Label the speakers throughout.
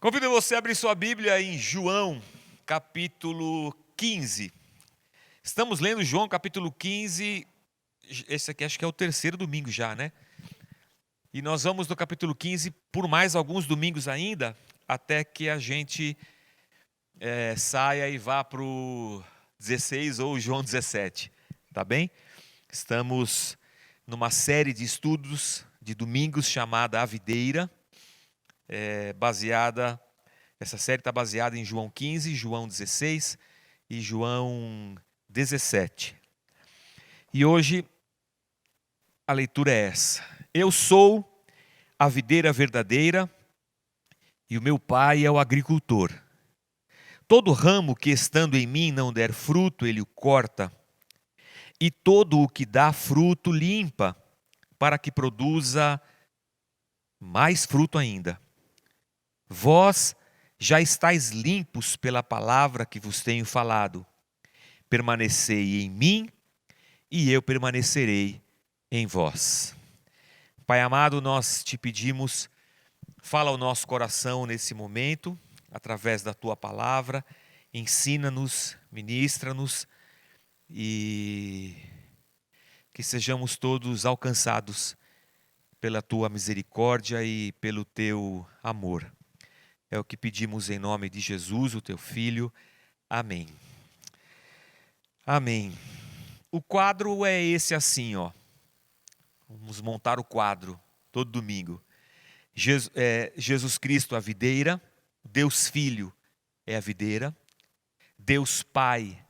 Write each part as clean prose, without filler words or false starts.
Speaker 1: Convido você a abrir sua Bíblia em João, capítulo 15. Estamos lendo João, capítulo 15. Esse aqui acho que é o terceiro domingo já, né? E nós vamos no capítulo 15 por mais alguns domingos ainda, até que a gente saia e vá para o 16 ou João 17, tá bem? Estamos numa série de estudos de domingos chamada A Videira, essa série está baseada em João 15, João 16 e João 17. E hoje a leitura é essa: Eu sou a videira verdadeira e o meu pai é o agricultor. Todo ramo que estando em mim não der fruto, ele o corta, e todo o que dá fruto limpa, para que produza mais fruto ainda. Vós já estáis limpos pela palavra que vos tenho falado. Permanecei em mim e eu permanecerei em vós. Pai amado, nós te pedimos, fala ao nosso coração nesse momento, através da tua palavra, ensina-nos, ministra-nos e que sejamos todos alcançados pela tua misericórdia e pelo teu amor. É o que pedimos em nome de Jesus, o teu Filho. Amém. Amém. O quadro é esse assim, ó. Vamos montar o quadro todo domingo. Jesus Cristo, a videira. Deus Filho é a videira. Deus Pai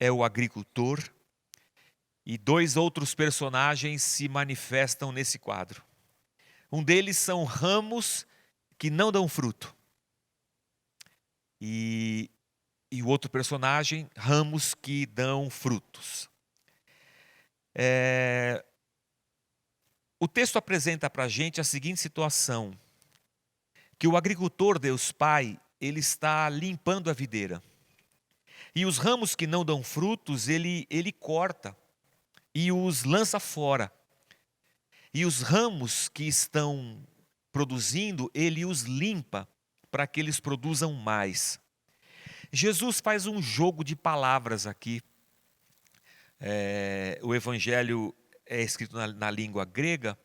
Speaker 1: é o agricultor. E dois outros personagens se manifestam nesse quadro. Um deles são ramos que não dão fruto. E o outro personagem, ramos que dão frutos. O texto apresenta para a gente a seguinte situação, que o agricultor, Deus Pai, ele está limpando a videira. E os ramos que não dão frutos, ele corta e os lança fora. E os ramos que estão produzindo, ele os limpa para que eles produzam mais. Jesus faz um jogo de palavras aqui. O evangelho é escrito na língua grega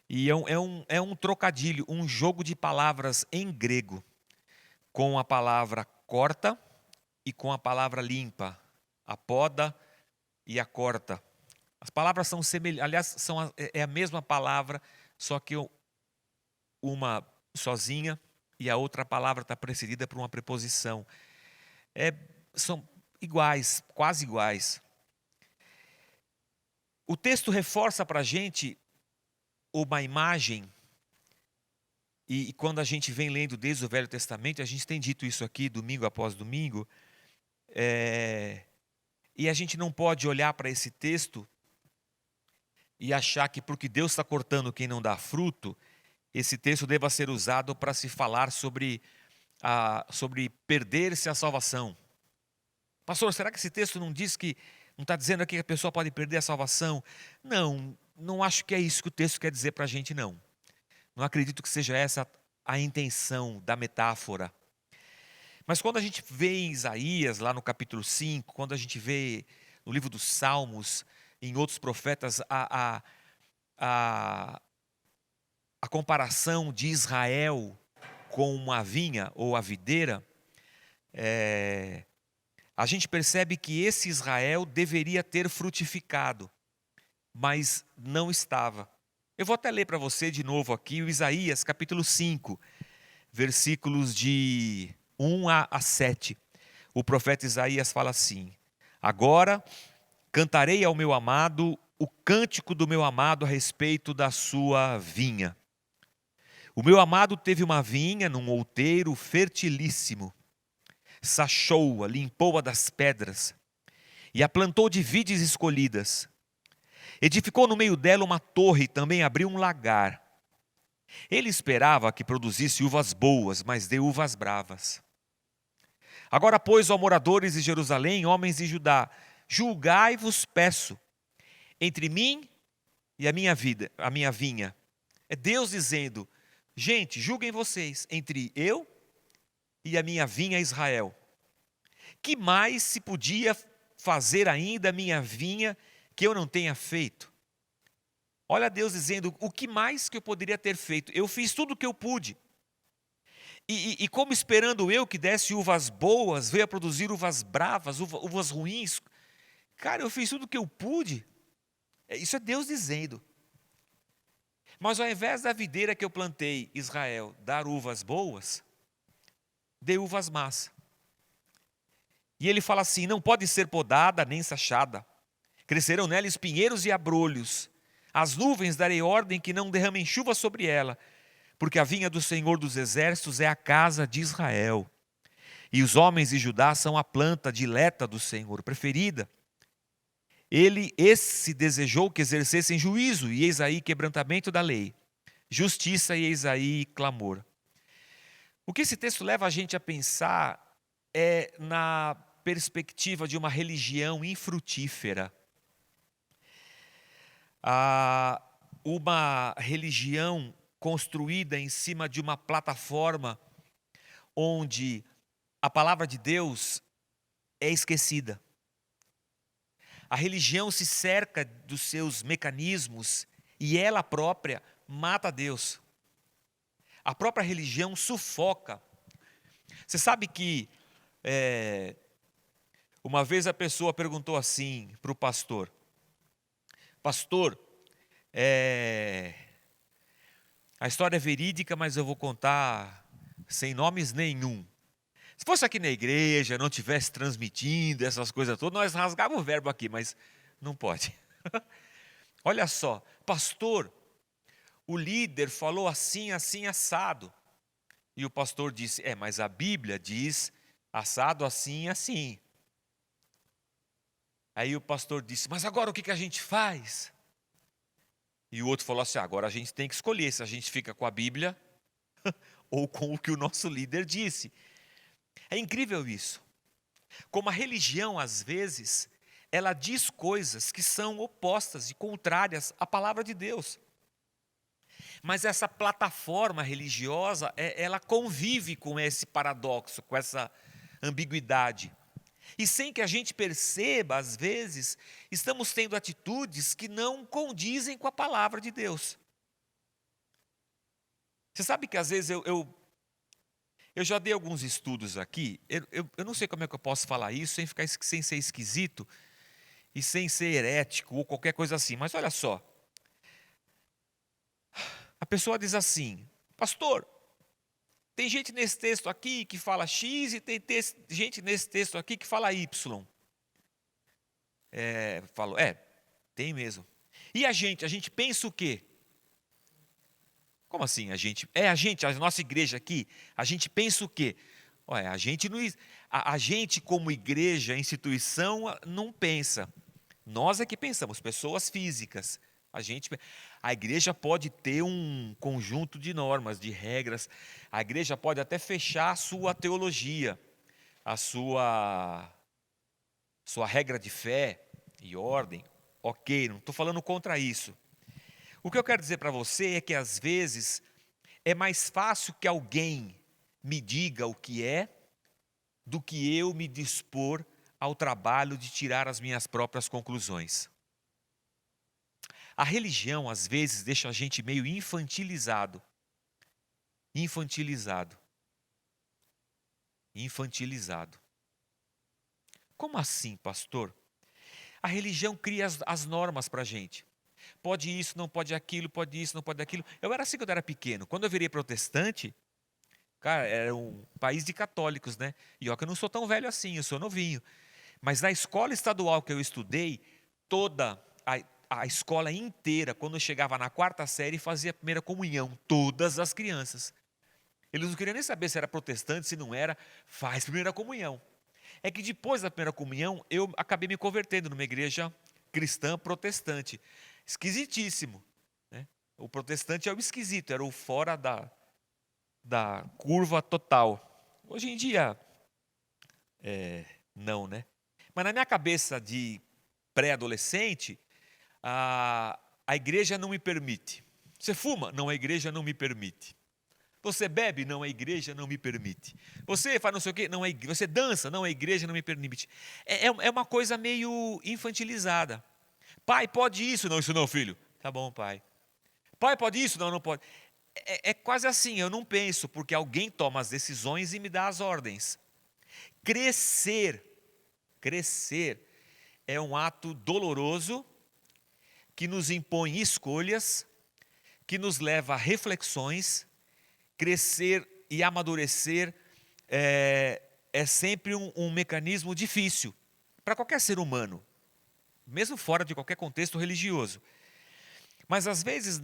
Speaker 1: e é um trocadilho, um jogo de palavras em grego, com a palavra corta e com a palavra limpa, a poda e a corta. As palavras são semelhantes, aliás, é a mesma palavra, só que uma sozinha e a outra palavra está precedida por uma preposição. São iguais, quase iguais. O texto reforça para a gente uma imagem, e quando a gente vem lendo desde o Velho Testamento, a gente tem dito isso aqui domingo após domingo, e a gente não pode olhar para esse texto e achar que porque Deus está cortando quem não dá fruto, esse texto deva ser usado para se falar sobre perder-se a salvação. Pastor, será que esse texto não diz que, não está dizendo aqui que a pessoa pode perder a salvação? Não acho que é isso que o texto quer dizer para a gente, não. Não acredito que seja essa a intenção da metáfora. Mas quando a gente vê em Isaías, lá no capítulo 5, quando a gente vê no livro dos Salmos, em outros profetas, a comparação de Israel com uma vinha ou a videira, a gente percebe que esse Israel deveria ter frutificado, mas não estava. Eu vou até ler para você de novo aqui o Isaías capítulo 5, versículos de 1 a 7. O profeta Isaías fala assim: Agora cantarei ao meu amado o cântico do meu amado a respeito da sua vinha. O meu amado teve uma vinha num outeiro fertilíssimo. Sachou-a, limpou-a das pedras e a plantou de vides escolhidas. Edificou no meio dela uma torre e também abriu um lagar. Ele esperava que produzisse uvas boas, mas deu uvas bravas. Agora, pois, ó moradores de Jerusalém, homens de Judá, julgai-vos, peço, entre mim e a minha vinha. É Deus dizendo: gente, julguem vocês entre eu e a minha vinha Israel. Que mais se podia fazer ainda a minha vinha que eu não tenha feito? Olha Deus dizendo, o que mais que eu poderia ter feito? Eu fiz tudo o que eu pude. E como esperando eu que desse uvas boas, veio a produzir uvas bravas, uvas ruins. Cara, eu fiz tudo o que eu pude. Isso é Deus dizendo. Mas ao invés da videira que eu plantei, Israel, dar uvas boas, dei uvas más. E ele fala assim, não pode ser podada nem sachada. Crescerão nela espinheiros e abrolhos. As nuvens darei ordem que não derramem chuva sobre ela, porque a vinha do Senhor dos Exércitos é a casa de Israel. E os homens de Judá são a planta dileta do Senhor, preferida. Esse desejou que exercessem juízo, e eis aí quebrantamento da lei. Justiça, e eis aí clamor. O que esse texto leva a gente a pensar é na perspectiva de uma religião infrutífera. Uma religião construída em cima de uma plataforma onde a palavra de Deus é esquecida. A religião se cerca dos seus mecanismos e ela própria mata Deus. A própria religião sufoca. Você sabe que uma vez a pessoa perguntou assim para o pastor: pastor, a história é verídica, mas eu vou contar sem nomes nenhum. Se fosse aqui na igreja, não tivesse transmitindo essas coisas todas, nós rasgávamos o verbo aqui, mas não pode. Olha só, pastor, o líder falou assim, assim, assado. E o pastor disse, mas a Bíblia diz assado assim, assim. Aí o pastor disse, mas agora o que a gente faz? E o outro falou assim, agora a gente tem que escolher se a gente fica com a Bíblia ou com o que o nosso líder disse. É incrível isso. Como a religião, às vezes, ela diz coisas que são opostas e contrárias à palavra de Deus. Mas essa plataforma religiosa, ela convive com esse paradoxo, com essa ambiguidade. E sem que a gente perceba, às vezes, estamos tendo atitudes que não condizem com a palavra de Deus. Você sabe que às vezes eu já dei alguns estudos aqui, eu não sei como é que eu posso falar isso sem ser esquisito e sem ser herético ou qualquer coisa assim, mas olha só. A pessoa diz assim, pastor, tem gente nesse texto aqui que fala X e tem gente nesse texto aqui que fala Y. Falo, tem mesmo. E a gente pensa o quê? Como assim a gente? A nossa igreja aqui, a gente pensa o quê? A gente como igreja, instituição, não pensa. Nós é que pensamos, pessoas físicas. A igreja pode ter um conjunto de normas, de regras. A igreja pode até fechar a sua teologia, a sua regra de fé e ordem. Ok, não estou falando contra isso. O que eu quero dizer para você é que às vezes é mais fácil que alguém me diga o que é do que eu me dispor ao trabalho de tirar as minhas próprias conclusões. A religião às vezes deixa a gente meio infantilizado. Como assim, pastor? A religião cria as normas para a gente. Pode isso, não pode aquilo, pode isso, não pode aquilo. Eu era assim quando eu era pequeno. Quando eu virei protestante, cara, era um país de católicos, né? E ó, que eu não sou tão velho assim, eu sou novinho. Mas na escola estadual que eu estudei, toda a escola inteira, quando eu chegava na 4ª série, fazia a primeira comunhão. Todas as crianças. Eles não queriam nem saber se era protestante, se não era. Faz primeira comunhão. É que depois da primeira comunhão, eu acabei me convertendo numa igreja cristã protestante. Esquisitíssimo, né? O protestante é o esquisito, era o fora da curva total. Hoje em dia, não, né? Mas na minha cabeça de pré-adolescente, a igreja não me permite. Você fuma? Não, a igreja não me permite. Você bebe? Não, a igreja não me permite. Você faz não sei o quê? Não, você dança? Não, a igreja não me permite. É uma coisa meio infantilizada. Pai, pode isso? Não, isso não, filho. Tá bom, pai. Pai, pode isso? Não, não pode. É quase assim, eu não penso, porque alguém toma as decisões e me dá as ordens. Crescer é um ato doloroso que nos impõe escolhas, que nos leva a reflexões. Crescer e amadurecer é sempre um mecanismo difícil para qualquer ser humano, mesmo fora de qualquer contexto religioso. Mas às vezes,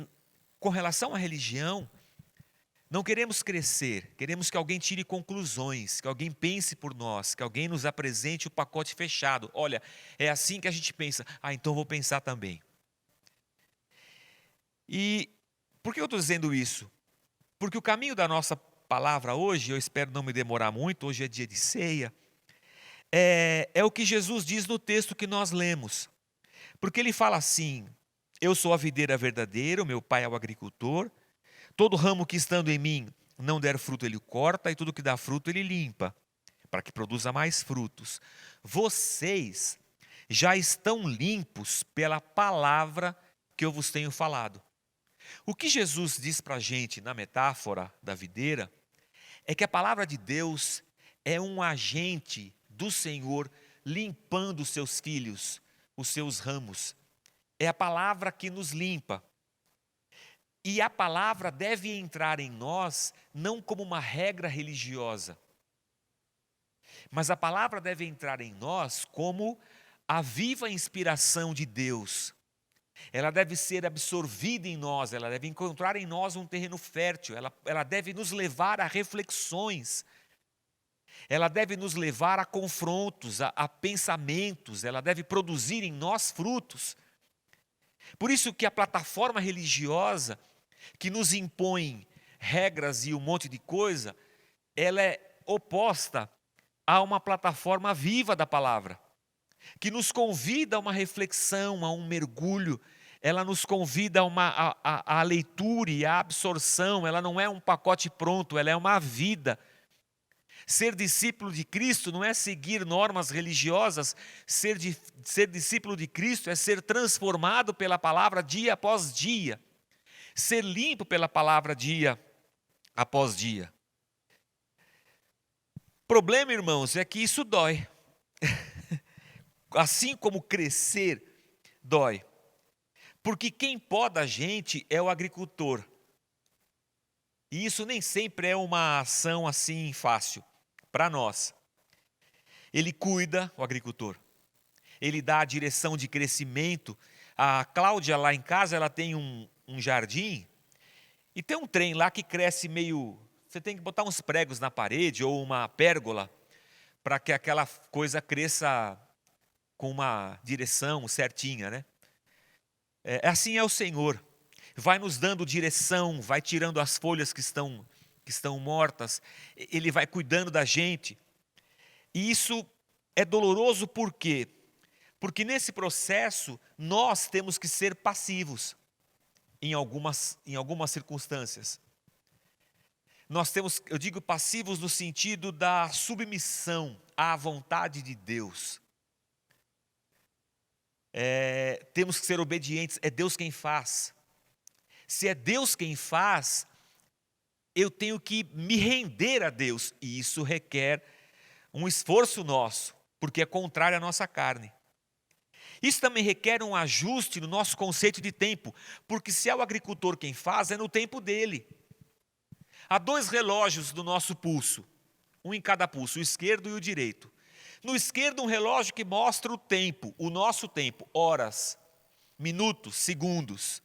Speaker 1: com relação à religião, não queremos crescer, queremos que alguém tire conclusões, que alguém pense por nós, que alguém nos apresente o pacote fechado. Olha, é assim que a gente pensa. Ah, então vou pensar também. E por que eu estou dizendo isso? Porque o caminho da nossa palavra hoje, eu espero não me demorar muito, hoje é dia de ceia, é o que Jesus diz no texto que nós lemos. Porque ele fala assim: eu sou a videira verdadeira, o meu pai é o agricultor, todo ramo que estando em mim não der fruto ele corta, e tudo que dá fruto ele limpa, para que produza mais frutos. Vocês já estão limpos pela palavra que eu vos tenho falado. O que Jesus diz para a gente na metáfora da videira é que a palavra de Deus é um agente do Senhor limpando os seus filhos, os seus ramos. É a palavra que nos limpa. E a palavra deve entrar em nós não como uma regra religiosa, mas a palavra deve entrar em nós como a viva inspiração de Deus. Ela deve ser absorvida em nós, ela deve encontrar em nós um terreno fértil, ela deve nos levar a reflexões, ela deve nos levar a confrontos, a pensamentos, ela deve produzir em nós frutos. Por isso que a plataforma religiosa que nos impõe regras e um monte de coisa, ela é oposta a uma plataforma viva da palavra, que nos convida a uma reflexão, a um mergulho, ela nos convida a leitura e a absorção. Ela não é um pacote pronto, ela é uma vida. Ser discípulo de Cristo não é seguir normas religiosas, ser discípulo de Cristo é ser transformado pela palavra dia após dia, ser limpo pela palavra dia após dia. O problema, irmãos, é que isso dói. Assim como crescer dói. Porque quem poda a gente é o agricultor. E isso nem sempre é uma ação assim fácil para nós. Ele cuida, o agricultor. Ele dá a direção de crescimento. A Cláudia lá em casa, ela tem um jardim. E tem um trem lá que cresce meio... Você tem que botar uns pregos na parede ou uma pérgola para que aquela coisa cresça com uma direção certinha, né? Assim é o Senhor, vai nos dando direção, vai tirando as folhas que estão mortas, Ele vai cuidando da gente. E isso é doloroso por quê? Porque nesse processo nós temos que ser passivos em algumas circunstâncias. Nós temos, eu digo passivos no sentido da submissão à vontade de Deus. Temos que ser obedientes, é Deus quem faz. Se é Deus quem faz, eu tenho que me render a Deus, e isso requer um esforço nosso, porque é contrário à nossa carne. Isso também requer um ajuste no nosso conceito de tempo, porque se é o agricultor quem faz, é no tempo dele. Há 2 relógios do nosso pulso, um em cada pulso, o esquerdo e o direito. No esquerdo, um relógio que mostra o tempo, o nosso tempo, horas, minutos, segundos,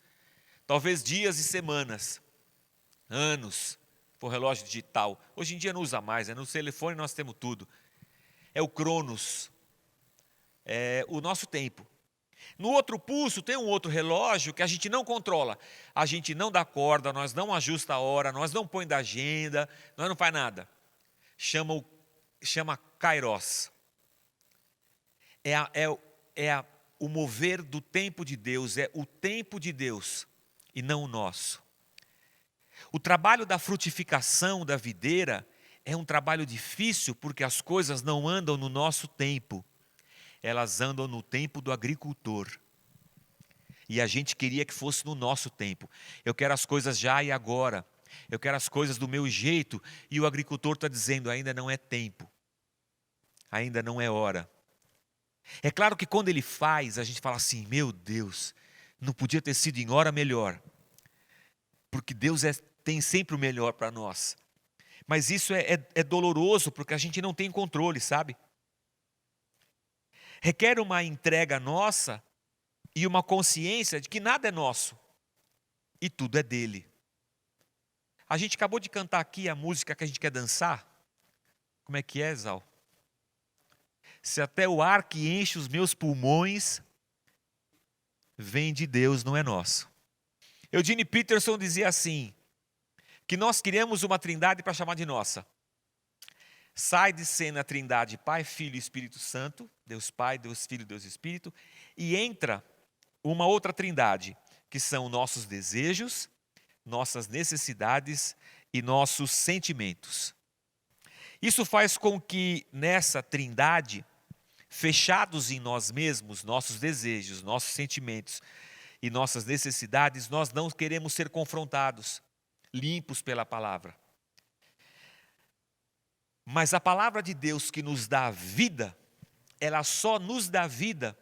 Speaker 1: talvez dias e semanas, anos, for relógio digital. Hoje em dia não usa mais, no telefone nós temos tudo. É o Cronos, é o nosso tempo. No outro pulso tem um outro relógio que a gente não controla. A gente não dá corda, nós não ajusta a hora, nós não põe da agenda, nós não faz nada. Chama Kairos. O mover do tempo de Deus, é o tempo de Deus e não o nosso. O trabalho da frutificação da videira é um trabalho difícil porque as coisas não andam no nosso tempo. Elas andam no tempo do agricultor. E a gente queria que fosse no nosso tempo. Eu quero as coisas já e agora. Eu quero as coisas do meu jeito. E o agricultor está dizendo, ainda não é tempo. Ainda não é hora. É claro que quando ele faz, a gente fala assim, meu Deus, não podia ter sido em hora melhor. Porque Deus tem sempre o melhor para nós. Mas isso é doloroso porque a gente não tem controle, sabe? Requer uma entrega nossa e uma consciência de que nada é nosso e tudo é dele. A gente acabou de cantar aqui a música que a gente quer dançar. Como é que é, Zal? Se até o ar que enche os meus pulmões vem de Deus, não é nosso. Eugene Peterson dizia assim, que nós criamos uma trindade para chamar de nossa. Sai de cena a trindade Pai, Filho e Espírito Santo, Deus Pai, Deus Filho, Deus Espírito, e entra uma outra trindade, que são nossos desejos, nossas necessidades e nossos sentimentos. Isso faz com que nessa trindade, fechados em nós mesmos, nossos desejos, nossos sentimentos e nossas necessidades, nós não queremos ser confrontados, limpos pela palavra. Mas a palavra de Deus que nos dá vida, ela só nos dá vida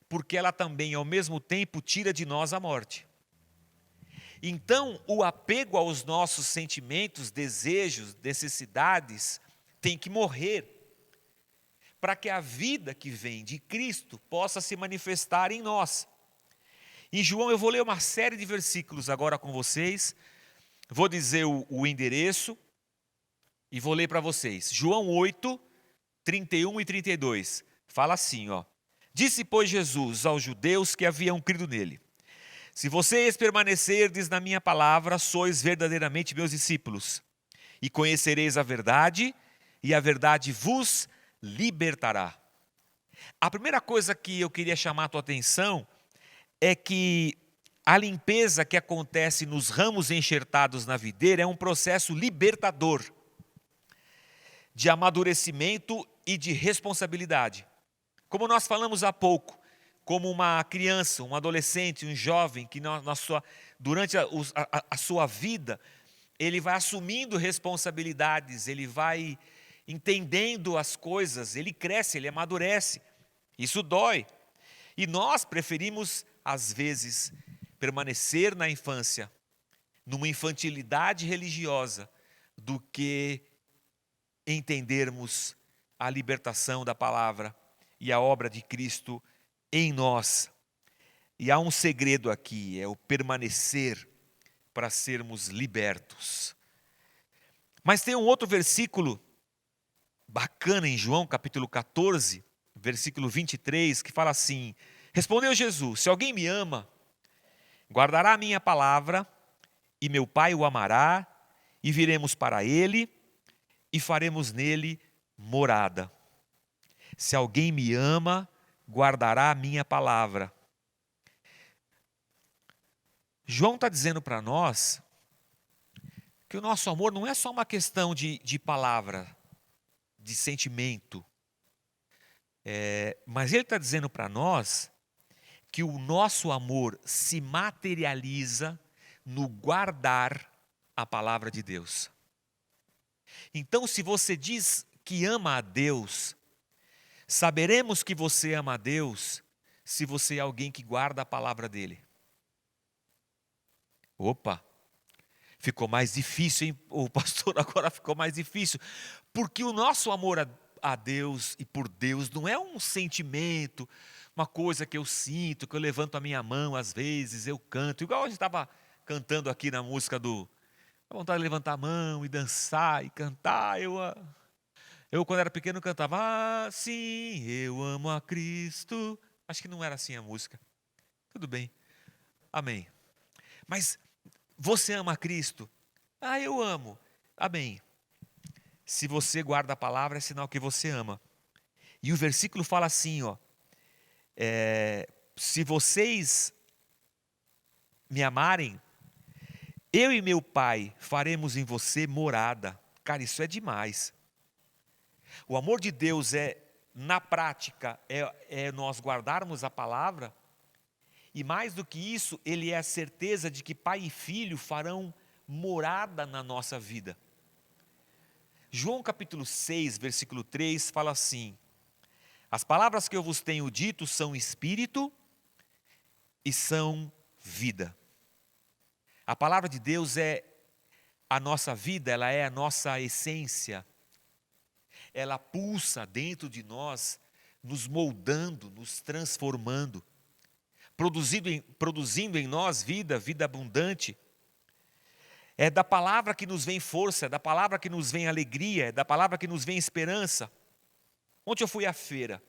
Speaker 1: porque ela também, ao mesmo tempo, tira de nós a morte. Então, o apego aos nossos sentimentos, desejos, necessidades, tem que morrer, para que a vida que vem de Cristo possa se manifestar em nós. Em João, eu vou ler uma série de versículos agora com vocês, vou dizer o endereço e vou ler para vocês. João 8, 31 e 32, fala assim, ó. Disse, pois, Jesus aos judeus que haviam crido nele, se vocês permanecerdes na minha palavra, sois verdadeiramente meus discípulos, e conhecereis a verdade, e a verdade vos libertará. A primeira coisa que eu queria chamar a tua atenção é que a limpeza que acontece nos ramos enxertados na videira é um processo libertador, de amadurecimento e de responsabilidade. Como nós falamos há pouco, como uma criança, um adolescente, um jovem, que durante a sua vida, ele vai assumindo responsabilidades, ele vai entendendo as coisas, ele cresce, ele amadurece. Isso dói. E nós preferimos, às vezes, permanecer na infância, numa infantilidade religiosa, do que entendermos a libertação da palavra e a obra de Cristo em nós. E há um segredo aqui, é o permanecer para sermos libertos. Mas tem um outro versículo bacana em João, capítulo 14, versículo 23, que fala assim, respondeu Jesus, se alguém me ama, guardará a minha palavra, e meu Pai o amará, e viremos para ele, e faremos nele morada. Se alguém me ama, guardará a minha palavra. João está dizendo para nós que o nosso amor não é só uma questão de palavra, de sentimento. Mas ele está dizendo para nós que o nosso amor se materializa no guardar a palavra de Deus. Então, se você diz que ama a Deus, saberemos que você ama a Deus se você é alguém que guarda a palavra dele. Opa, ficou mais difícil, hein? O pastor, agora ficou mais difícil. Porque o nosso amor a Deus e por Deus não é um sentimento, uma coisa que eu sinto, que eu levanto a minha mão às vezes, eu canto. Igual a gente estava cantando aqui na música a vontade de levantar a mão e dançar e cantar. Eu quando era pequeno, cantava, ah, sim, eu amo a Cristo. Acho que não era assim a música. Tudo bem. Amém. Mas você ama a Cristo? Ah, eu amo. Amém. Se você guarda a palavra, é sinal que você ama. E o versículo fala assim, ó. Se vocês me amarem, Eu e meu Pai faremos em você morada. Cara, isso é demais. O amor de Deus na prática, nós guardarmos a palavra. E mais do que isso, ele é a certeza de que pai e filho farão morada na nossa vida. João capítulo 6, versículo 3 fala assim: as palavras que eu vos tenho dito são espírito e são vida. A palavra de Deus é a nossa vida, ela é a nossa essência. Ela pulsa dentro de nós, nos moldando, nos transformando, produzindo em nós vida abundante. É da palavra que nos vem força, é da palavra que nos vem alegria, é da palavra que nos vem esperança. Ontem eu fui à feira.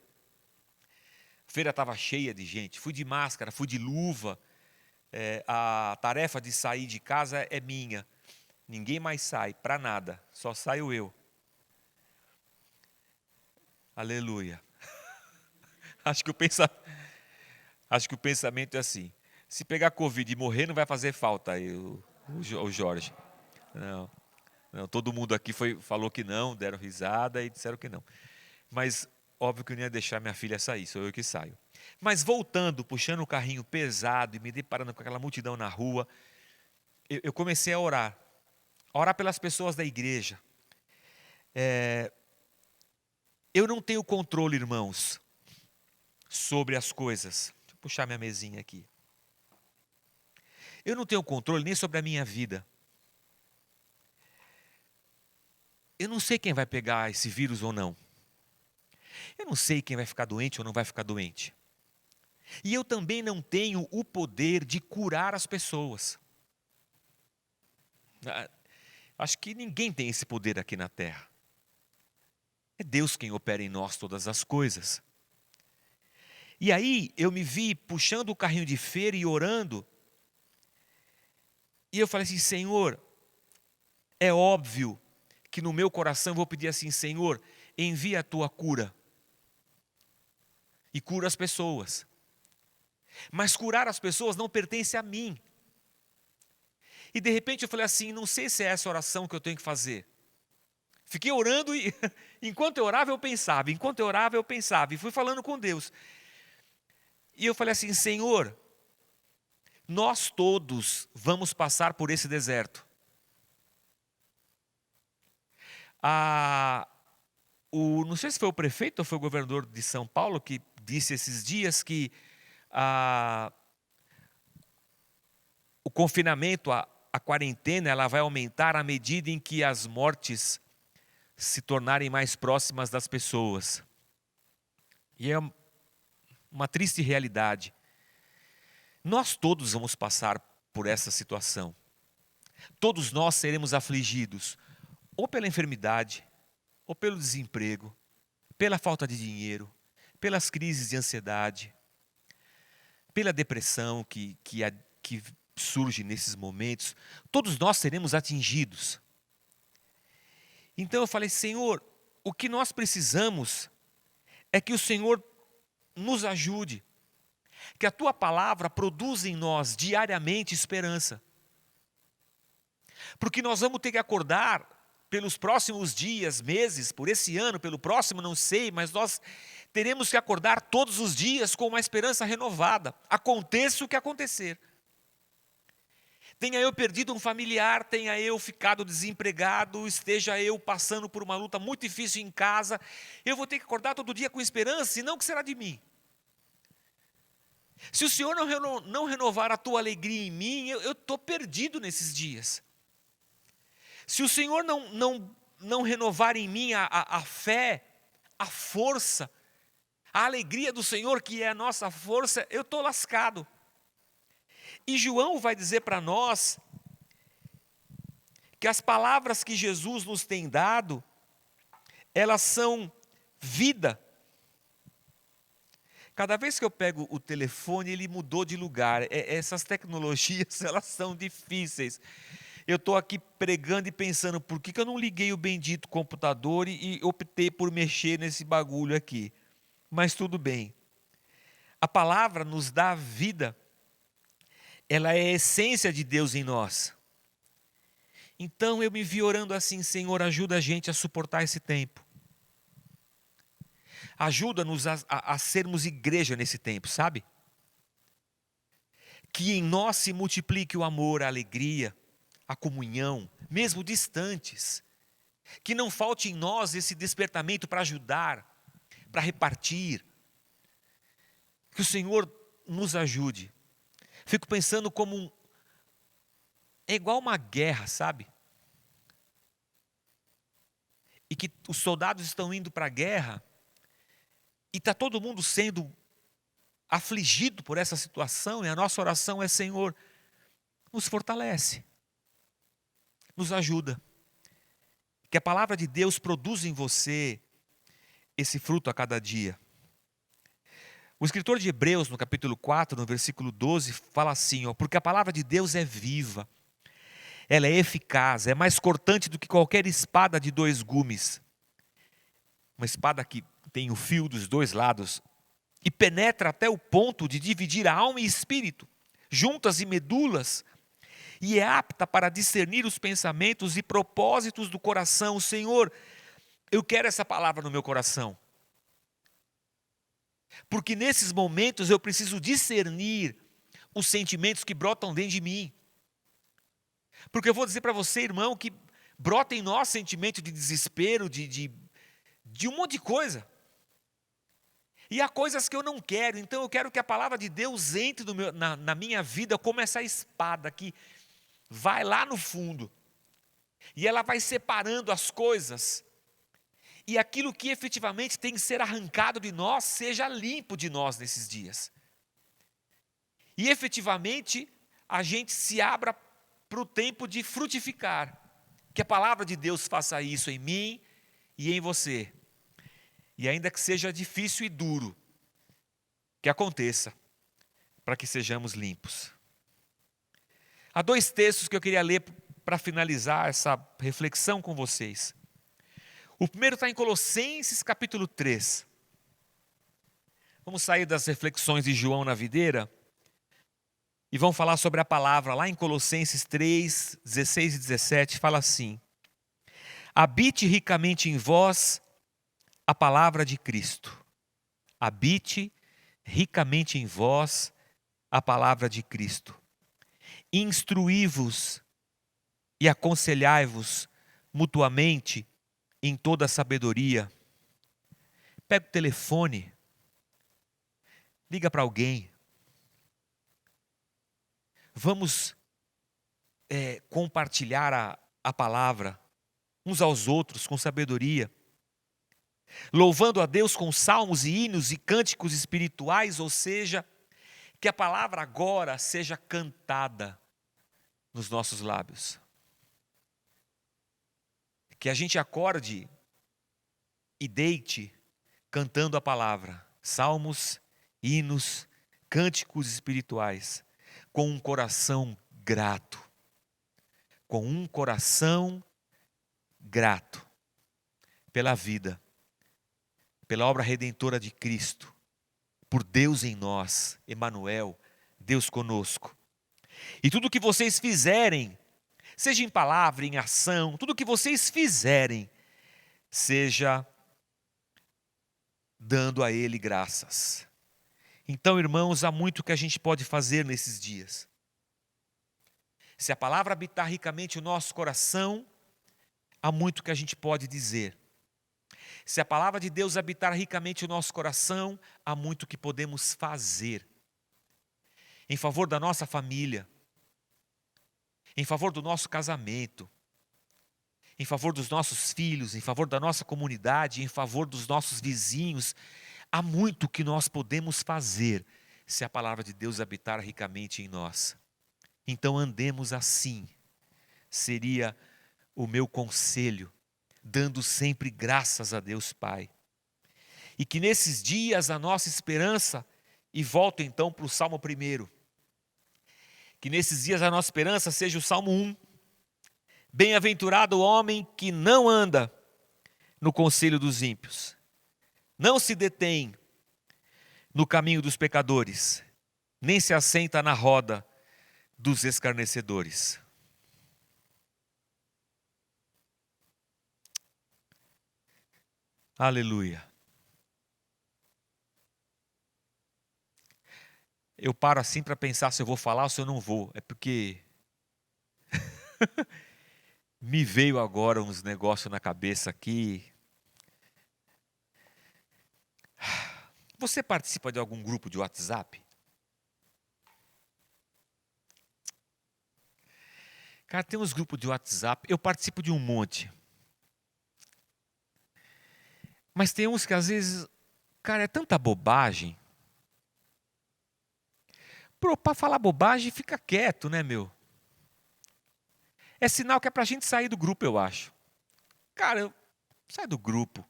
Speaker 1: A feira estava cheia de gente. Fui de máscara, fui de luva. A tarefa de sair de casa é minha. Ninguém mais sai, para nada. Só saio eu. Aleluia. Acho que o pensamento é assim. Se pegar Covid e morrer, não vai fazer falta aí o Jorge. Não, todo mundo aqui falou que não, deram risada e disseram que não. Mas óbvio que eu não ia deixar minha filha sair, sou eu que saio. Mas voltando, puxando o carrinho pesado e me deparando com aquela multidão na rua, eu comecei a orar pelas pessoas da igreja. Eu não tenho controle, irmãos, sobre as coisas. Deixa eu puxar minha mesinha aqui. Eu não tenho controle nem sobre a minha vida. Eu não sei quem vai pegar esse vírus ou não. Eu não sei quem vai ficar doente ou não vai ficar doente. E eu também não tenho o poder de curar as pessoas. Acho que ninguém tem esse poder aqui na terra. É Deus quem opera em nós todas as coisas. E aí eu me vi puxando o carrinho de feira e orando. E eu falei assim: Senhor, é óbvio que no meu coração eu vou pedir assim: Senhor, envia a tua cura. E cura as pessoas. Mas curar as pessoas não pertence a mim. E de repente eu falei assim: não sei se é essa oração que eu tenho que fazer. Fiquei orando e enquanto eu orava eu pensava, e fui falando com Deus. E eu falei assim: Senhor, nós todos vamos passar por esse deserto. Não sei se foi o prefeito ou foi o governador de São Paulo que disse esses dias que o confinamento, a quarentena, ela vai aumentar à medida em que as mortes se tornarem mais próximas das pessoas. E é uma triste realidade. Nós todos vamos passar por essa situação. Todos nós seremos afligidos, ou pela enfermidade, ou pelo desemprego, pela falta de dinheiro, pelas crises de ansiedade, pela depressão que surge nesses momentos. Todos nós seremos atingidos. Então eu falei: Senhor, o que nós precisamos é que o Senhor nos ajude, que a tua palavra produza em nós diariamente esperança. Porque nós vamos ter que acordar pelos próximos dias, meses, por esse ano, pelo próximo não sei, mas nós teremos que acordar todos os dias com uma esperança renovada, aconteça o que acontecer. Tenha eu perdido um familiar, tenha eu ficado desempregado, esteja eu passando por uma luta muito difícil em casa, eu vou ter que acordar todo dia com esperança, e não o que será de mim. Se o Senhor não renovar a tua alegria em mim, eu estou perdido nesses dias. Se o Senhor não renovar em mim a fé, a força, a alegria do Senhor, que é a nossa força, eu estou lascado. E João vai dizer para nós que as palavras que Jesus nos tem dado, elas são vida. Cada vez que eu pego o telefone, ele mudou de lugar. Essas tecnologias, elas são difíceis. Eu estou aqui pregando e pensando, por que eu não liguei o bendito computador e optei por mexer nesse bagulho aqui? Mas tudo bem. A palavra nos dá vida. Ela é a essência de Deus em nós. Então eu me vi orando assim: Senhor, ajuda a gente a suportar esse tempo. Ajuda-nos a sermos igreja nesse tempo, sabe? Que em nós se multiplique o amor, a alegria, a comunhão, mesmo distantes. Que não falte em nós esse despertamento para ajudar, para repartir. Que o Senhor nos ajude. Fico pensando é igual uma guerra, sabe? E que os soldados estão indo para a guerra e está todo mundo sendo afligido por essa situação, e a nossa oração é: Senhor, nos fortalece, nos ajuda. Que a palavra de Deus produza em você esse fruto a cada dia. O escritor de Hebreus, no capítulo 4, no versículo 12, fala assim: porque a palavra de Deus é viva, ela é eficaz, é mais cortante do que qualquer espada de 2 gumes. Uma espada que tem o fio dos 2 lados, e penetra até o ponto de dividir a alma e espírito, juntas e medulas, e é apta para discernir os pensamentos e propósitos do coração. Senhor, eu quero essa palavra no meu coração. Porque nesses momentos eu preciso discernir os sentimentos que brotam dentro de mim. Porque eu vou dizer para você, irmão, que brota em nós sentimento de desespero, de um monte de coisa. E há coisas que eu não quero, então eu quero que a palavra de Deus entre na minha vida como essa espada que vai lá no fundo. E ela vai separando as coisas. E aquilo que efetivamente tem que ser arrancado de nós, seja limpo de nós nesses dias. E efetivamente a gente se abra para o tempo de frutificar. Que a palavra de Deus faça isso em mim e em você. E ainda que seja difícil e duro, que aconteça, para que sejamos limpos. Há 2 textos que eu queria ler para finalizar essa reflexão com vocês. O primeiro está em Colossenses capítulo 3. Vamos sair das reflexões de João na videira e vamos falar sobre a palavra. Lá em Colossenses 3, 16 e 17, fala assim: habite ricamente em vós a palavra de Cristo. Habite ricamente em vós a palavra de Cristo. Instruí-vos e aconselhai-vos mutuamente em toda a sabedoria. Pega o telefone, liga para alguém. Vamos compartilhar a palavra uns aos outros com sabedoria. Louvando a Deus com salmos e hinos e cânticos espirituais, ou seja, que a palavra agora seja cantada nos nossos lábios. Que a gente acorde e deite cantando a palavra, salmos, hinos, cânticos espirituais, com um coração grato. Com um coração grato pela vida, pela obra redentora de Cristo, por Deus em nós, Emanuel, Deus conosco. E tudo que vocês fizerem, seja em palavra, em ação, tudo que vocês fizerem, seja dando a Ele graças. Então, irmãos, há muito que a gente pode fazer nesses dias. Se a palavra habitar ricamente o nosso coração, há muito que a gente pode dizer. Se a palavra de Deus habitar ricamente o nosso coração, há muito que podemos fazer. Em favor da nossa família, em favor do nosso casamento, em favor dos nossos filhos, em favor da nossa comunidade, em favor dos nossos vizinhos. Há muito que nós podemos fazer se a palavra de Deus habitar ricamente em nós. Então andemos assim, seria o meu conselho, dando sempre graças a Deus Pai. E que nesses dias a nossa esperança, e volto então para o Salmo 1, que nesses dias a nossa esperança seja o Salmo 1. Bem-aventurado o homem que não anda no conselho dos ímpios, não se detém no caminho dos pecadores, nem se assenta na roda dos escarnecedores. Aleluia. Eu paro assim para pensar se eu vou falar ou se eu não vou. É porque me veio agora uns negócios na cabeça aqui. Você participa de algum grupo de WhatsApp? Cara, tem uns grupos de WhatsApp, eu participo de um monte. Mas tem uns que às vezes, cara, é tanta bobagem. Para falar bobagem, fica quieto, né, meu? É sinal que é pra gente sair do grupo, eu acho. Cara, sai do grupo.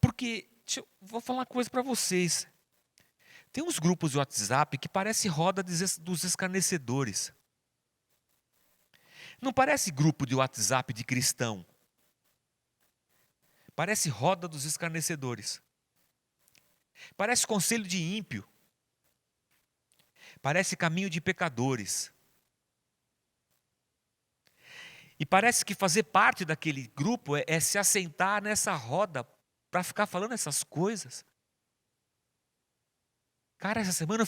Speaker 1: Porque, vou falar uma coisa pra vocês. Tem uns grupos de WhatsApp que parece roda dos escarnecedores. Não parece grupo de WhatsApp de cristão. Parece roda dos escarnecedores. Parece conselho de ímpio. Parece caminho de pecadores. E parece que fazer parte daquele grupo é se assentar nessa roda para ficar falando essas coisas. Cara, essa semana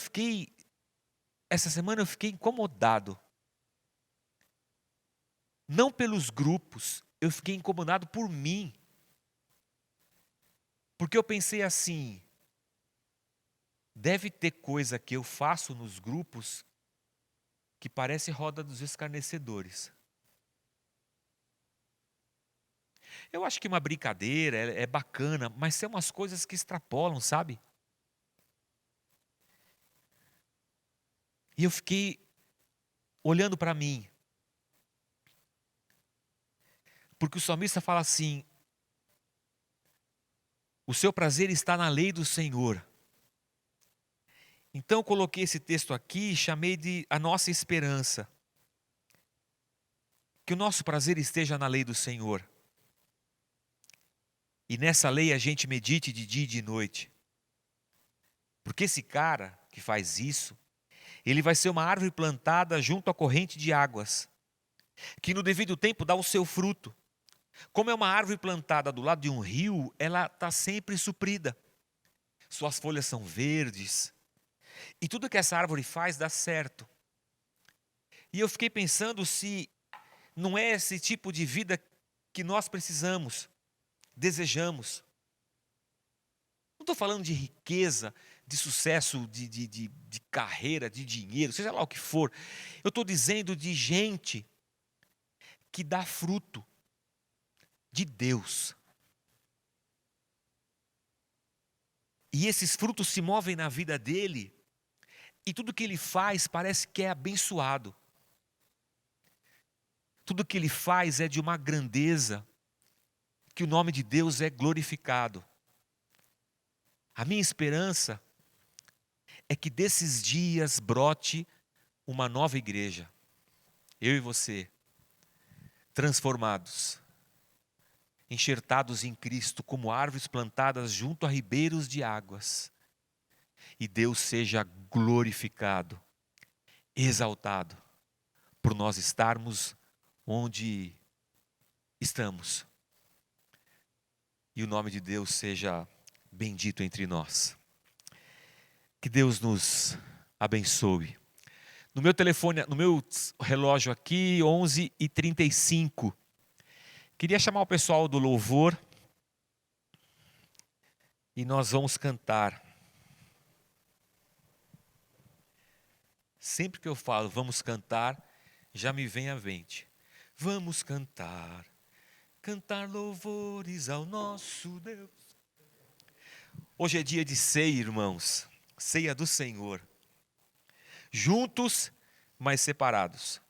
Speaker 1: eu fiquei incomodado. Não pelos grupos, eu fiquei incomodado por mim. Porque eu pensei assim, deve ter coisa que eu faço nos grupos que parece roda dos escarnecedores. Eu acho que uma brincadeira é bacana, mas são umas coisas que extrapolam, sabe? E eu fiquei olhando para mim. Porque o salmista fala assim: o seu prazer está na lei do Senhor. Então eu coloquei esse texto aqui e chamei de a nossa esperança. Que o nosso prazer esteja na lei do Senhor. E nessa lei a gente medite de dia e de noite. Porque esse cara que faz isso, ele vai ser uma árvore plantada junto à corrente de águas, que no devido tempo dá o seu fruto. Como é uma árvore plantada do lado de um rio, ela está sempre suprida. Suas folhas são verdes. E tudo que essa árvore faz dá certo. E eu fiquei pensando se não é esse tipo de vida que nós precisamos, desejamos. Não estou falando de riqueza, de sucesso, de carreira, de dinheiro, seja lá o que for. Eu estou dizendo de gente que dá fruto de Deus. E esses frutos se movem na vida dele, e tudo que ele faz parece que é abençoado. Tudo que ele faz é de uma grandeza, que o nome de Deus é glorificado. A minha esperança é que desses dias brote uma nova igreja. Eu e você, transformados, enxertados em Cristo como árvores plantadas junto a ribeiros de águas. E Deus seja glorificado, exaltado, por nós estarmos onde estamos. E o nome de Deus seja bendito entre nós. Que Deus nos abençoe. No meu telefone, no meu relógio aqui, 11h35. Queria chamar o pessoal do louvor e nós vamos cantar. Sempre que eu falo vamos cantar, já me vem à mente. Vamos cantar, cantar louvores ao nosso Deus. Hoje é dia de ceia, irmãos, ceia do Senhor. Juntos, mas separados.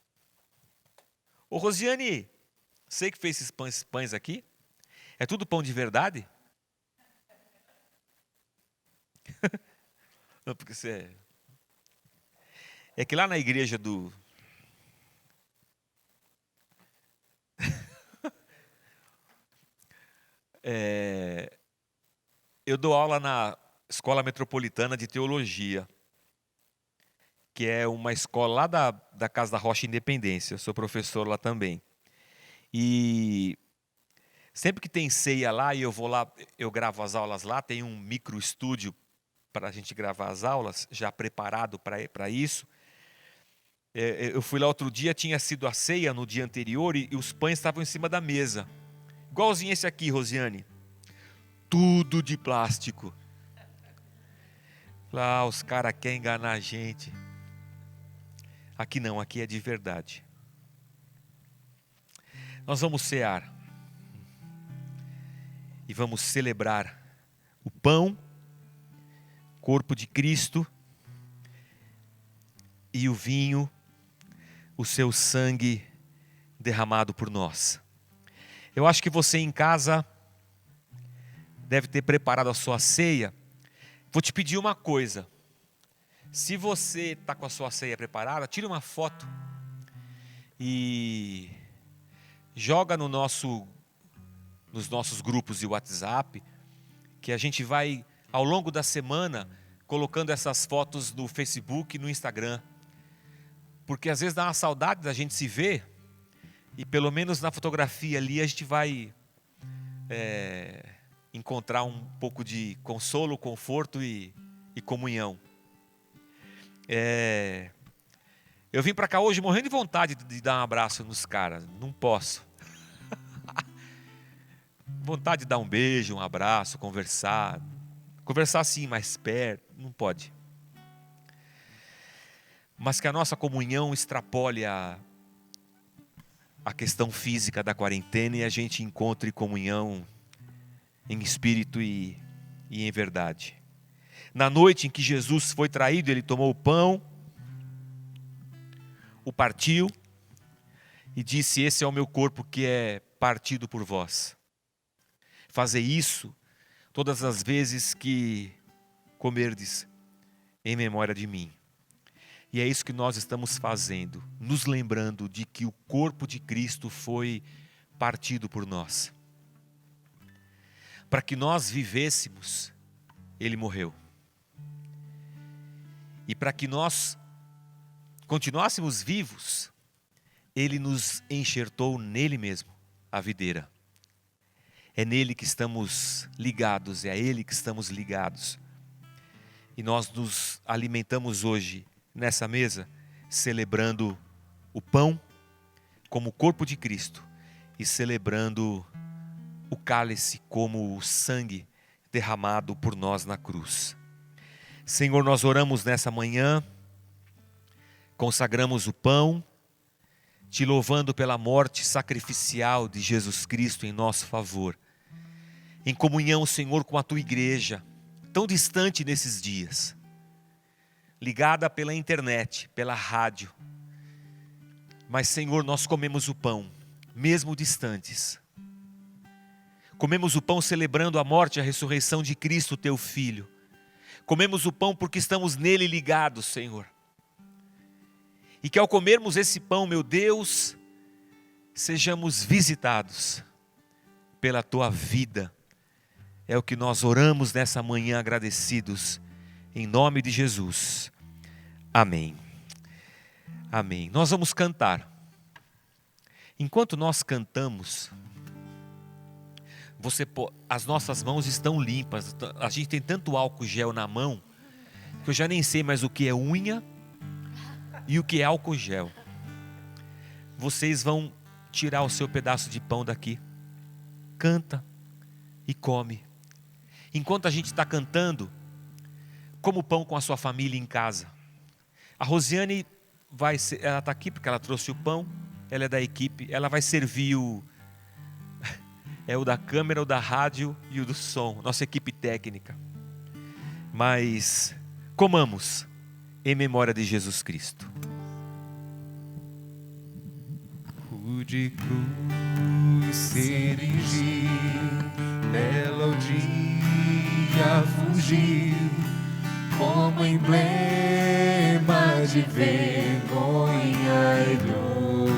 Speaker 1: Ô Rosiane, sei que fez esses pães aqui. É tudo pão de verdade? Não, porque você é que lá na igreja do eu dou aula na Escola Metropolitana de Teologia, que é uma escola lá da Casa da Rocha Independência. Eu sou professor lá também. E Sempre que tem ceia lá e eu vou lá, eu gravo as aulas lá, tem um micro estúdio para a gente gravar as aulas, já preparado para isso. Eu fui lá outro dia, tinha sido a ceia no dia anterior e os pães estavam em cima da mesa. Igualzinho esse aqui, Rosiane. Tudo de plástico. Lá os caras querem enganar a gente. Aqui não, aqui é de verdade. Nós vamos cear. E vamos celebrar o pão, corpo de Cristo, e o vinho, o seu sangue derramado por nós. Eu acho que você em casa deve ter preparado a sua ceia. Vou te pedir uma coisa. Se você está com a sua ceia preparada, tire uma foto e joga nos nossos grupos de WhatsApp, que a gente vai, ao longo da semana, colocando essas fotos no Facebook e no Instagram. Porque às vezes dá uma saudade da gente se ver, e pelo menos na fotografia ali a gente vai encontrar um pouco de consolo, conforto e comunhão. Eu vim para cá hoje morrendo de vontade de dar um abraço nos caras, não posso. Vontade de dar um beijo, um abraço, conversar assim mais perto, não pode. Mas que a nossa comunhão extrapole a questão física da quarentena e a gente encontre comunhão em espírito e em verdade. Na noite em que Jesus foi traído, ele tomou o pão, o partiu e disse: esse é o meu corpo que é partido por vós. Fazei isso todas as vezes que comerdes em memória de mim. E é isso que nós estamos fazendo, nos lembrando de que o corpo de Cristo foi partido por nós. Para que nós vivêssemos, ele morreu. E para que nós continuássemos vivos, ele nos enxertou nele mesmo, a videira. É nele que estamos ligados, é a ele que estamos ligados. E nós nos alimentamos hoje, nessa mesa, celebrando o pão como o corpo de Cristo e celebrando o cálice como o sangue derramado por nós na cruz. Senhor, nós oramos nessa manhã, consagramos o pão, te louvando pela morte sacrificial de Jesus Cristo em nosso favor. Em comunhão, Senhor, com a tua igreja, tão distante nesses dias, ligada pela internet, pela rádio. Mas, Senhor, nós comemos o pão, mesmo distantes. Comemos o pão celebrando a morte e a ressurreição de Cristo, teu Filho. Comemos o pão porque estamos nele ligados, Senhor. E que ao comermos esse pão, meu Deus, sejamos visitados pela tua vida. É o que nós oramos nessa manhã agradecidos, em nome de Jesus. Amém. Amém. Nós vamos cantar. Enquanto nós cantamos, as nossas mãos estão limpas. A gente tem tanto álcool gel na mão, que eu já nem sei mais o que é unha e o que é álcool gel. Vocês vão tirar o seu pedaço de pão daqui. Canta e come. Enquanto a gente está cantando, coma o pão com a sua família em casa. A Rosiane ela está aqui porque ela trouxe o pão, ela é da equipe, ela vai servir o da câmera, o da rádio e o do som, nossa equipe técnica. Mas comamos em memória de Jesus Cristo.
Speaker 2: Pude cruz ser erigir, dela o dia fugir, como emblema de vergonha e dor.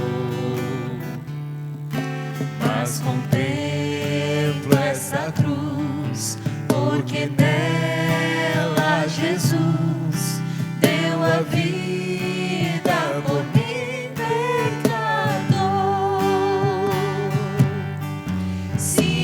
Speaker 2: Mas contemplo essa cruz, porque nela Jesus deu a vida por mim, pecador. Se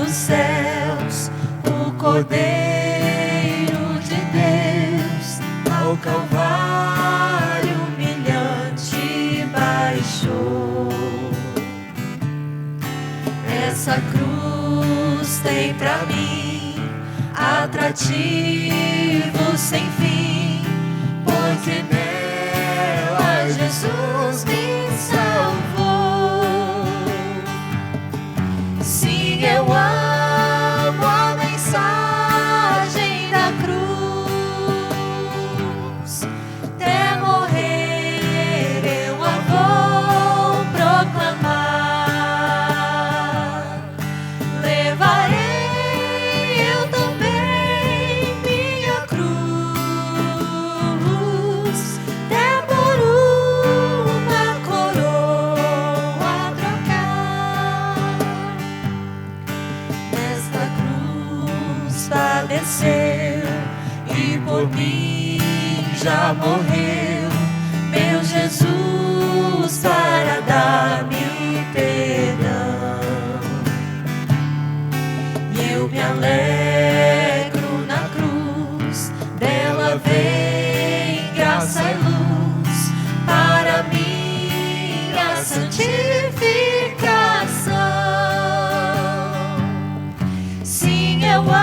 Speaker 2: dos céus, o Cordeiro de Deus, ao Calvário humilhante baixou. Essa cruz tem pra mim atrativo sem fim, porque nela Jesus me salvou. Sim, eu amo a mensagem da cruz, até morrer eu a vou proclamar. Levarei eu também minha cruz, até por uma coroa trocar. Nesta cruz padeceu e por mim já morreu meu Jesus para dar-me o perdão. E eu me alegro na cruz, dela vem graça e luz para minha santificação. Sim, eu amo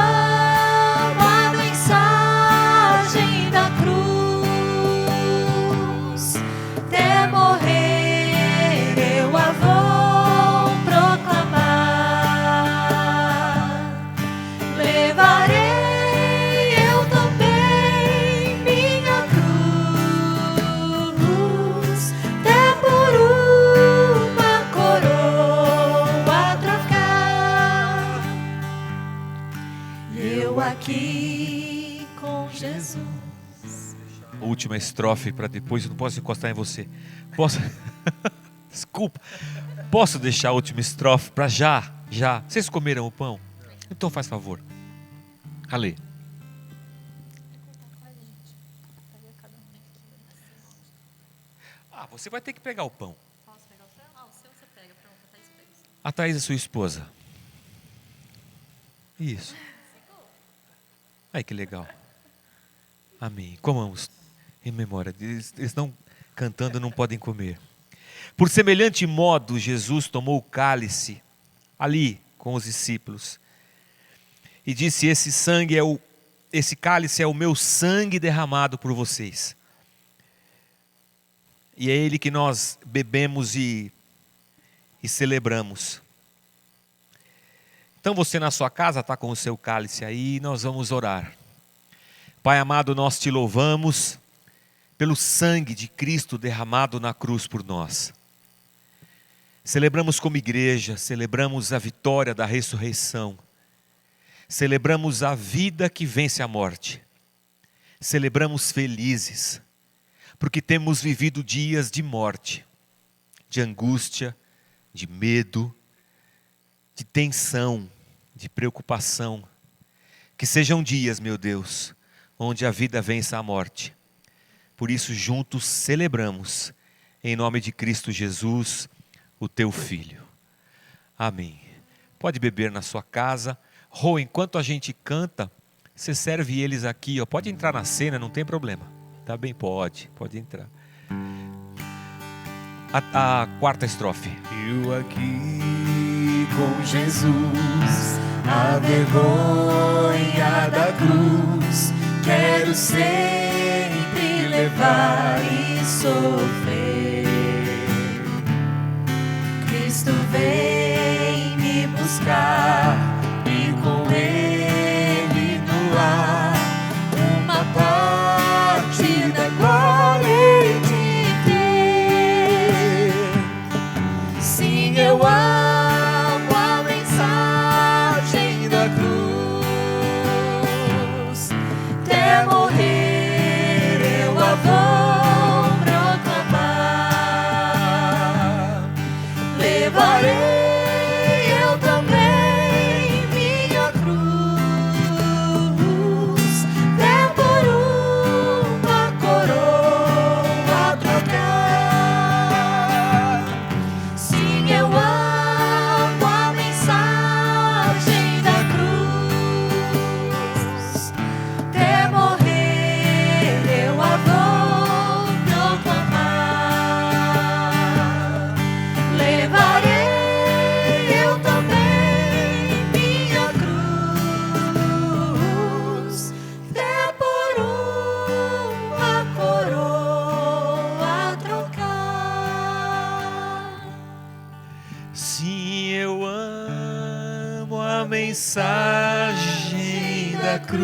Speaker 2: a mensagem da cruz, até morrer eu a vou proclamar. Levarei eu também minha cruz, até por uma coroa trocar. Eu aqui com Jesus.
Speaker 1: Última estrofe para depois, eu não posso encostar em você. Posso? Desculpa. Posso deixar a última estrofe para já? Já. Vocês comeram o pão? Então faz favor. Ale. Ah, você vai ter que pegar o pão.
Speaker 3: Posso pegar o seu? Ah, o seu você pega. Pronto, a Thaís pega o seu.
Speaker 1: A Thaís é sua esposa. Isso. Ai, que legal. Amém. Comamos em memória. Eles estão cantando, não podem comer. Por semelhante modo, Jesus tomou o cálice ali com os discípulos e disse: esse cálice é o meu sangue derramado por vocês. E é ele que nós bebemos e celebramos. Então você na sua casa está com o seu cálice aí, nós vamos orar. Pai amado, nós te louvamos pelo sangue de Cristo derramado na cruz por nós. Celebramos como igreja, celebramos a vitória da ressurreição. Celebramos a vida que vence a morte. Celebramos felizes, porque temos vivido dias de morte, de angústia, de medo, de tensão, de preocupação. Que sejam dias, meu Deus, onde a vida vença a morte. Por isso, juntos celebramos, em nome de Cristo Jesus, o teu Filho. Amém. Pode beber na sua casa. Rô, enquanto a gente canta, você serve eles aqui, ó. Pode entrar na cena, não tem problema. Tá bem? Pode entrar. A quarta estrofe.
Speaker 2: Eu aqui com Jesus, a vergonha da cruz, quero sempre levar e sofrer. Cristo vem me buscar e com Ele no ar uma parte da glória hei de ter. Sim, eu amo a mensagem da cruz, até morrer
Speaker 1: mensagem da cruz.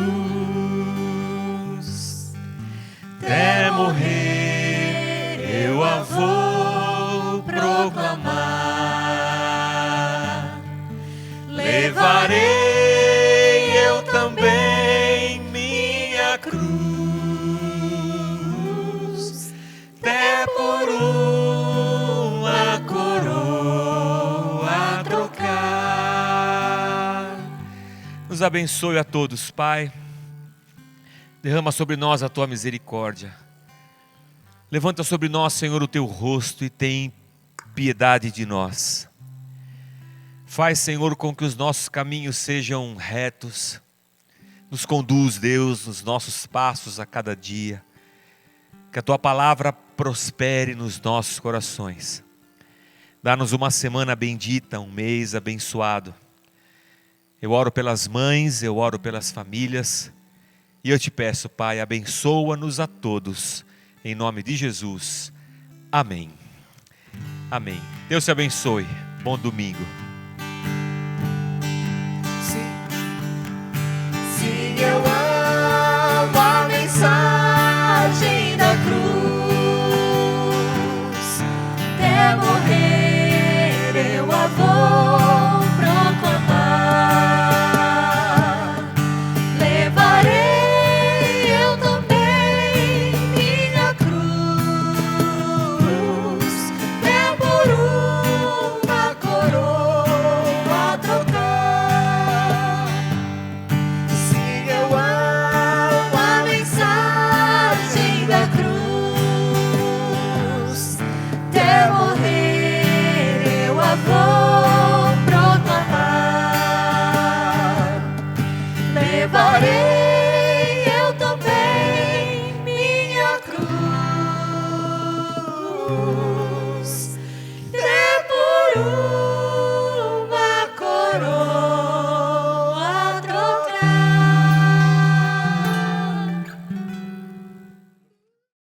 Speaker 1: Até morrer eu a vou proclamar. Levarei eu também minha cruz, até por uma coroa trocar. Nos abençoe a todos, Pai. Derrama sobre nós a tua misericórdia. Levanta sobre nós, Senhor, o teu rosto e tem piedade de nós. Faz, Senhor, com que os nossos caminhos sejam retos. Nos conduz, Deus, nos nossos passos a cada dia. Que a tua palavra prospere nos nossos corações. Dá-nos uma semana bendita, um mês abençoado. Eu oro pelas mães, eu oro pelas famílias. E eu te peço, Pai, abençoa-nos a todos, em nome de Jesus. Amém. Amém. Deus te abençoe. Bom domingo.